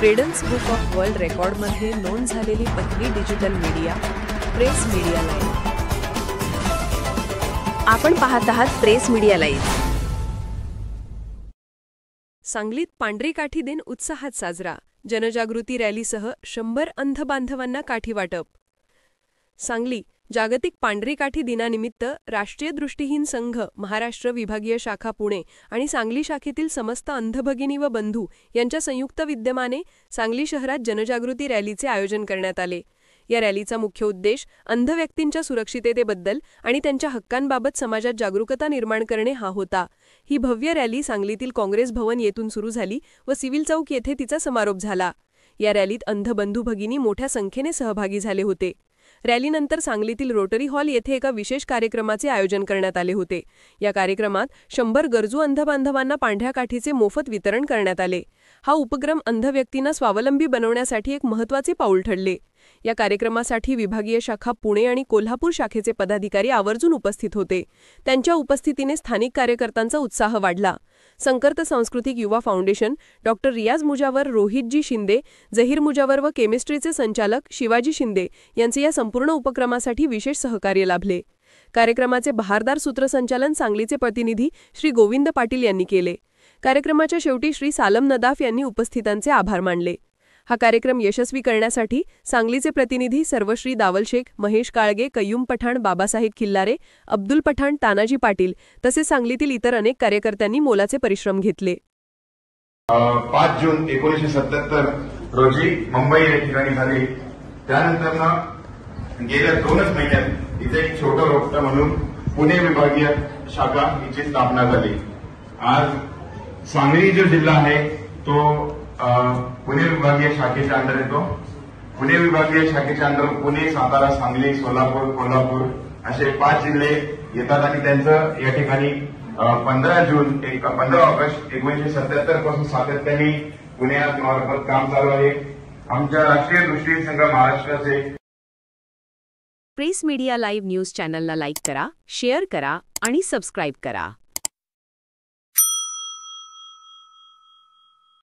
Freedoms book of world रेकॉर्डमध्ये नोंद झालेली पहिली digital media press media live. आपण पाहत आहात प्रेस मीडिया लाईव्ह। सांगलीत पांढरी काठी दिन उत्साहात साजरा, जनजागृती रॅलीसह 100 अंध बांधवांना काठी वाटप। सांगली जागतिक पांढरी काठी दिनानिमित्त राष्ट्रीय दृष्टिहीन संघ महाराष्ट्र विभागीय शाखा पुणे आणि सांगली शाखेतील समस्त अंध भगिनी व बंधू यांच्या संयुक्त विद्यमाने सांगली शहरात जनजागृती रॅलीचे आयोजन करण्यात आले। या रॅलीचा मुख्य उद्देश अंध व्यक्तींच्या सुरक्षिततेबद्दल आणि त्यांच्या हक्कांबाबत समाजात जागरूकता निर्माण करणे हा होता। ही भव्य रॅली सांगलीतील काँग्रेस भवन येथून सुरू झाली व सिव्हिल चौक येथे तिचा समारोप झाला। या रॅलीत अंध बंधू भगिनी मोठ्या संख्येने सहभागी झाले होते। रॅलीनंतर सांगलीतील रोटरी हॉल येथे एका विशेष कार्यक्रमाचे आयोजन करण्यात आले होते। या कार्यक्रमात 100 गरजू अंध बांधवांना पांढऱ्या काठीचे मोफत वितरण करण्यात आले। हा उपक्रम अंध व्यक्तींना स्वावलंबी बनवण्यासाठी एक महत्त्वाचे पाऊल ठरले। या कार्यक्रमासाठी विभागीय शाखा पुणे आणि कोल्हापूर शाखेचे पदाधिकारी आवर्जून उपस्थित होते। त्यांच्या उपस्थितीने स्थानिक कार्यकर्त्यांचा उत्साह वाढला। संकर्त सांस्कृतिक युवा फाउंडेशन, डॉक्टर रियाज मुजावर, रोहितजी शिंदे, जहीर मुजावर व केमिस्ट्रीचे संचालक शिवाजी शिंदे यांचे या संपूर्ण उपक्रमासाठी विशेष सहकार्य लाभले। कार्यक्रमाचे बहारदार सूत्रसंचालन सांगलीचे प्रतिनिधी श्री गोविंद पाटील यांनी केले। कार्यक्रमाच्या शेवटी श्री सालम नदाफ यांनी उपस्थितांचे आभार मानले। हा कार्यक्रम यशस्वी करण्यासाठी सांगलीचे प्रतिनिधी सर्वश्री दावल शेख, महेश काळगे, कय्यूम पठाण, बाबासाहेब खिल्लारे, अब्दुल पठाण, तानाजी पाटील तसेच सांगलीतील इतर अनेक कार्यकर्त्यांनी मोलाचे परिश्रम घेतले। 5 जून 1977 रोजी मुंबई या ठिकाणी झाले। त्यानंतर गेल्या 2च महिन्यात इथे एक छोटं रोपटं म्हणून पुणे विभागीय शाखा हिची स्थापना झाली। आज सांगली जो जिल्हा आहे तो पुणे विभागीय शाखेच्या अंडर येतो। पुणे विभागीय शाखेच्या अंडर पुणे, सातारा, सांगली, सोलापूर, कोल्हापूर असे 5 जिल्हे येतात आणि त्यांचं या ठिकाणी 15 ऑगस्ट 1977 पासून सातत्याने पुण्यात मार्फत काम चालू आहे। आमच्या राष्ट्रीय दृष्टिहीन संघ महाराष्ट्राचे प्रेस मीडिया लाईव्ह न्यूज चॅनलला लाईक करा, शेअर करा आणि सबस्क्राईब करा।